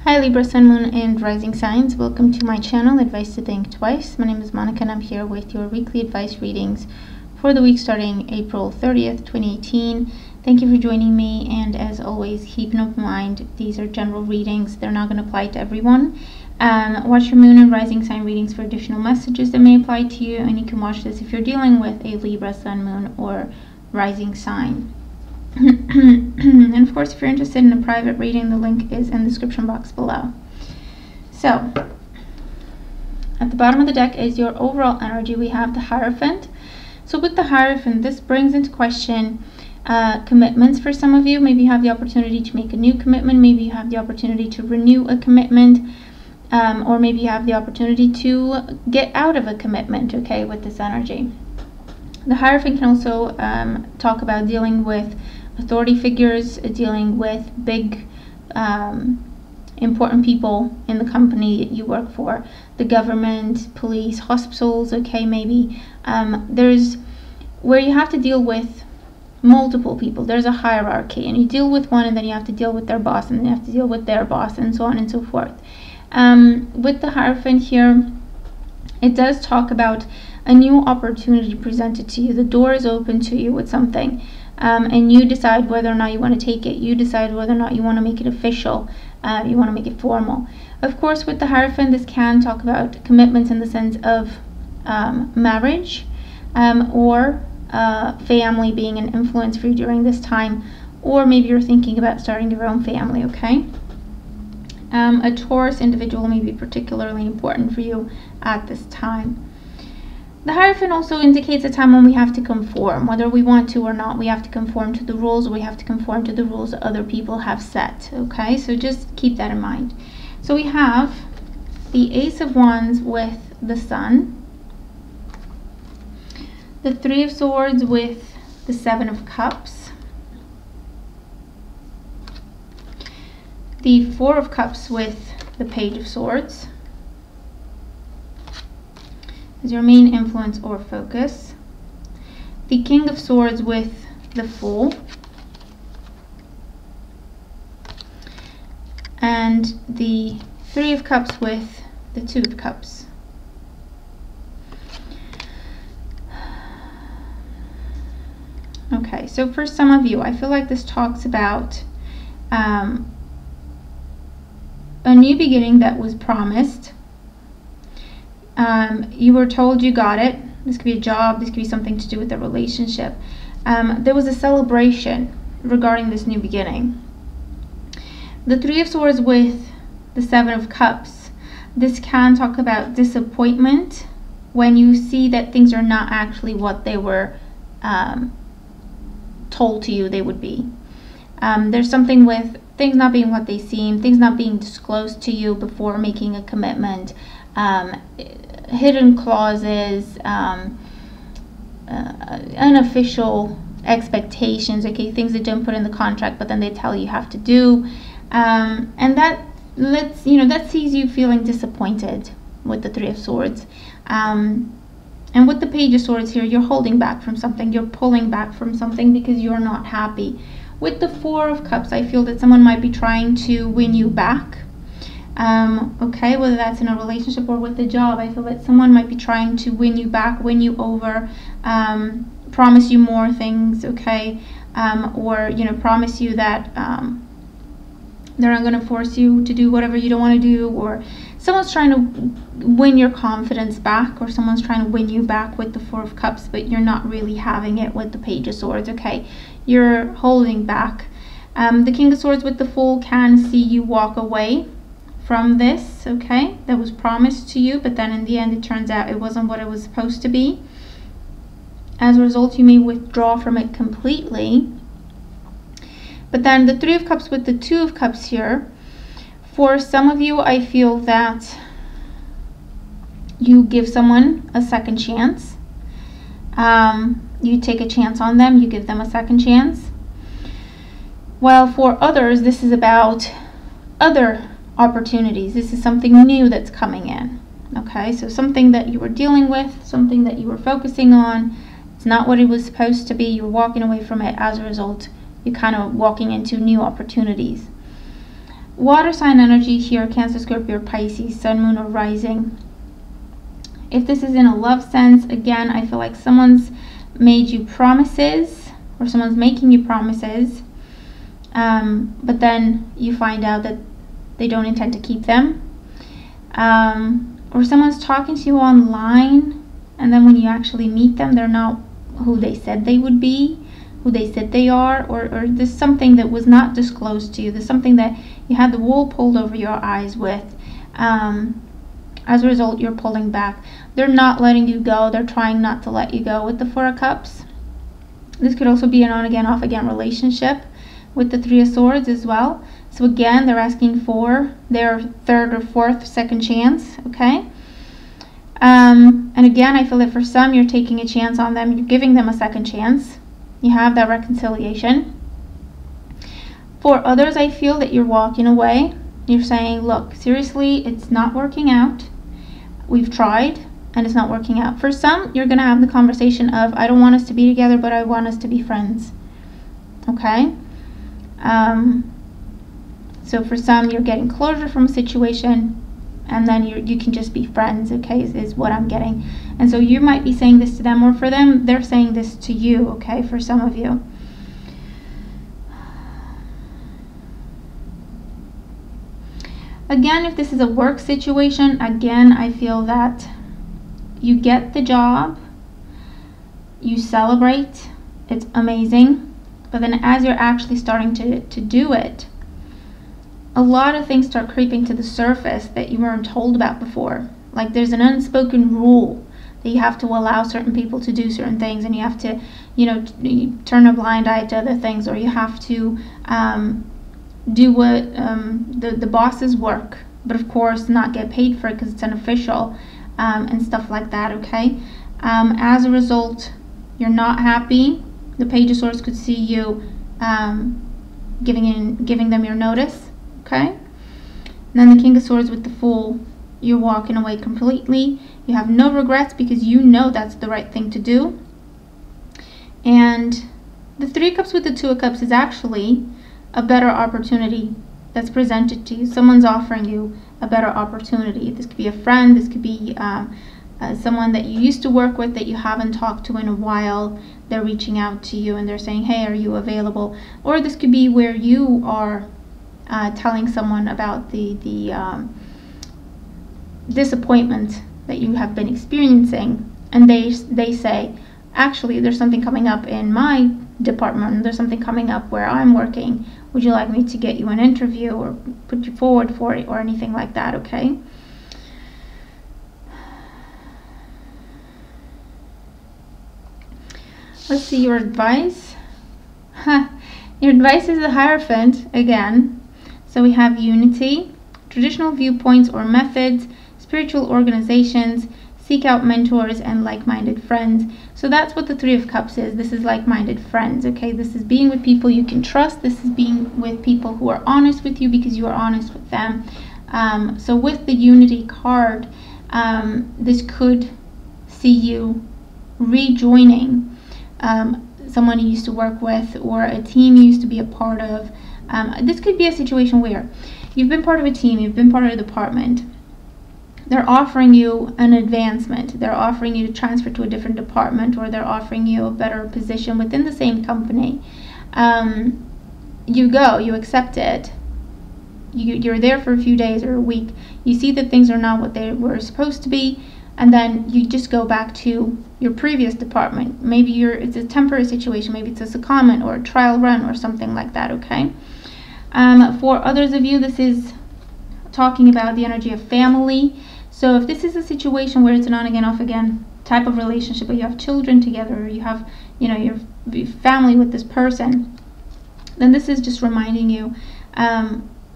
Hi Libra, Sun, Moon, and Rising signs. Welcome to my channel, Advice to Think Twice. My name is Monica and I'm here with your weekly advice readings for the week starting April 30th, 2018. Thank you for joining me, and as always, keep an open mind. These are general readings. They're not going to apply to everyone. Watch your Moon and Rising sign readings for additional messages that may apply to you, and you can watch this if you're dealing with a Libra, Sun, Moon, or Rising sign. And of course, if you're interested in a private reading, the link is in the description box below. So, at the bottom of the deck is your overall energy. We have the Hierophant. So with the Hierophant, this brings into question commitments for some of you. Maybe you have the opportunity to make a new commitment. Maybe you have the opportunity to renew a commitment. Or maybe you have the opportunity to get out of a commitment, okay, with this energy. The Hierophant can also talk about dealing with authority figures, dealing with big, important people in the company that you work for, the government, police, hospitals, okay, maybe. There's where you have to deal with multiple people. There's a hierarchy, and you deal with one, and then you have to deal with their boss, and then you have to deal with their boss, and so on and so forth. With the Hierophant here, it does talk about a new opportunity presented to you. The door is open to you with something, and you decide whether or not you want to take it. You decide whether or not you want to make it official, you want to make it formal. Of course, with the Hierophant, this can talk about commitments in the sense of marriage, or family being an influence for you during this time, or maybe you're thinking about starting your own family, okay? A Taurus individual may be particularly important for you at this time. The Hierophant also indicates a time when we have to conform. Whether we want to or not, we have to conform to the rules, or we have to conform to the rules that other people have set, okay? So just keep that in mind. So we have the Ace of Wands with the Sun, the Three of Swords with the Seven of Cups, the Four of Cups with the Page of Swords as your main influence or focus, the King of Swords with the Fool, and the Three of Cups with the Two of Cups. Okay, so for some of you, I feel like this talks about a new beginning that was promised. You were told you got it. This could be a job, this could be something to do with a relationship. There was a celebration regarding this new beginning. The Three of Swords with the Seven of Cups. This can talk about disappointment when you see that things are not actually what they were told to you they would be. There's something with things not being what they seem, things not being disclosed to you before making a commitment, hidden clauses, unofficial expectations, okay, things that don't put in the contract but then they tell you have to do, and that that sees you feeling disappointed with the Three of Swords. And with the Page of Swords here, you're holding back from something, you're pulling back from something because you're not happy. With the Four of Cups, I feel that someone might be trying to win you back. Okay, whether that's in a relationship or with a job, I feel that someone might be trying to win you back, win you over, promise you more things, okay, or promise you that they're not going to force you to do whatever you don't want to do, or someone's trying to win your confidence back, or someone's trying to win you back with the Four of Cups, but you're not really having it with the Page of Swords, okay, you're holding back. The King of Swords with the Fool can see you walk away from this, okay, that was promised to you, but then in the end it turns out it wasn't what it was supposed to be. As a result, you may withdraw from it completely. But then the Three of Cups with the Two of Cups here, for some of you, I feel that you give someone a second chance. You take a chance on them, you give them a second chance. While for others, this is about other opportunities. This is something new that's coming in, okay, so something that you were dealing with, something that you were focusing on, it's not what it was supposed to be, you're walking away from it. As a result, you're kind of walking into new opportunities. Water sign energy here, Cancer, Scorpio, Pisces, Sun, Moon, or Rising. If this is in a love sense, again, I feel like someone's made you promises, or someone's making you promises, but then you find out that they don't intend to keep them. Or someone's talking to you online, and then when you actually meet them, they're not who they said they would be, who they said they are, or there's something that was not disclosed to you. There's something that you had the wool pulled over your eyes with. As a result, you're pulling back. They're not letting you go. They're trying not to let you go with the Four of Cups. This could also be an on-again, off-again relationship with the Three of Swords as well. So again, they're asking for their third or fourth second chance, okay? And again, I feel that for some, you're taking a chance on them. You're giving them a second chance. You have that reconciliation. For others, I feel that you're walking away. You're saying, look, seriously, it's not working out. We've tried, and it's not working out. For some, you're going to have the conversation of, I don't want us to be together, but I want us to be friends. Okay? So for some, you're getting closure from a situation, and then you can just be friends, okay, is what I'm getting. And so you might be saying this to them, or for them, they're saying this to you, okay, for some of you. Again, if this is a work situation, again, I feel that you get the job, you celebrate, it's amazing, but then as you're actually starting to do it, a lot of things start creeping to the surface that you weren't told about before. Like there's an unspoken rule that you have to allow certain people to do certain things, and you have to, you turn a blind eye to other things, or you have to do what the boss's work, but of course not get paid for it because it's unofficial, and stuff like that, okay? As a result, you're not happy. The Page of Swords could see you giving them your notice, okay? And then the King of Swords with the Fool, you're walking away completely. You have no regrets because you know that's the right thing to do. And the Three of Cups with the Two of Cups is actually a better opportunity that's presented to you. Someone's offering you a better opportunity. This could be a friend, this could be someone that you used to work with that you haven't talked to in a while. They're reaching out to you and they're saying, hey, are you available? Or this could be where you are telling someone about the disappointment that you have been experiencing, and they say, actually, there's something coming up in my department, there's something coming up where I'm working, would you like me to get you an interview or put you forward for it or anything like that, okay? Let's see your advice. Your advice is the Hierophant again. So we have unity, traditional viewpoints or methods, spiritual organizations, seek out mentors, and like-minded friends. So that's what the Three of Cups is. This is like-minded friends, okay? This is being with people you can trust. This is being with people who are honest with you because you are honest with them. So with the unity card, this could see you rejoining someone you used to work with or a team you used to be a part of. This could be a situation where you've been part of a team, you've been part of a department. They're offering you an advancement. They're offering you to transfer to a different department, or they're offering you a better position within the same company. You go, you accept it. You're there for a few days or a week. You see that things are not what they were supposed to be, and then you just go back to your previous department. Maybe it's a temporary situation. Maybe it's a secondment or a trial run or something like that, okay? For others of you, this is talking about the energy of family. So if this is a situation where it's an on-again, off-again type of relationship, where you have children together, or you have, your family with this person, then this is just reminding you,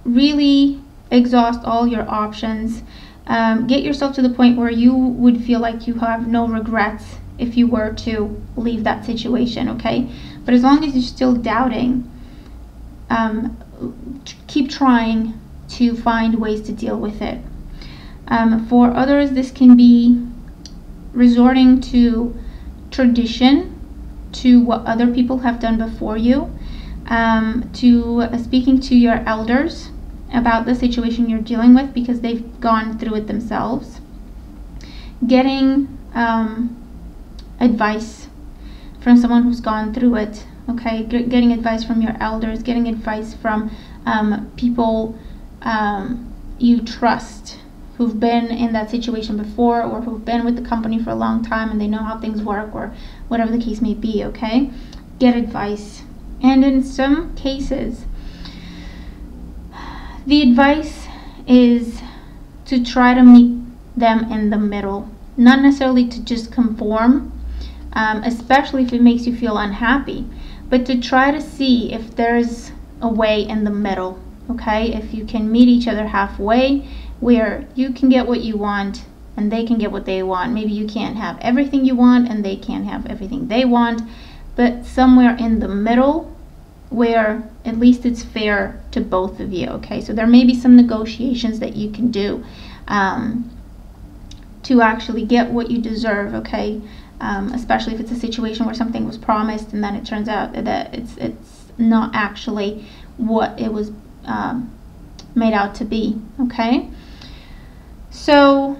really exhaust all your options. Get yourself to the point where you would feel like you have no regrets if you were to leave that situation, okay? But as long as you're still doubting, keep trying to find ways to deal with it. For others, this can be resorting to tradition, to what other people have done before you, to speaking to your elders about the situation you're dealing with because they've gone through it themselves. Getting advice from someone who's gone through it, okay? Getting advice from your elders, getting advice from people you trust who've been in that situation before, or who've been with the company for a long time and they know how things work, or whatever the case may be, okay? Get advice. And in some cases, the advice is to try to meet them in the middle, not necessarily to just conform, especially if it makes you feel unhappy, but to try to see if there's a way in the middle, okay? If you can meet each other halfway, where you can get what you want and they can get what they want. Maybe you can't have everything you want and they can't have everything they want, but somewhere in the middle where at least it's fair to both of you, okay? So there may be some negotiations that you can do to actually get what you deserve, okay? Especially if it's a situation where something was promised and then it turns out that it's not actually what it was made out to be, okay? So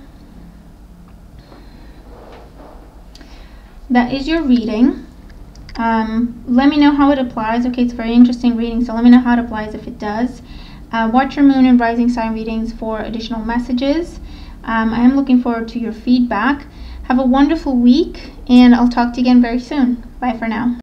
that is your reading. Let me know how it applies. Okay, it's a very interesting reading, so let me know how it applies if it does. Watch your moon and rising sign readings for additional messages. I am looking forward to your feedback. Have a wonderful week, and I'll talk to you again very soon. Bye for now.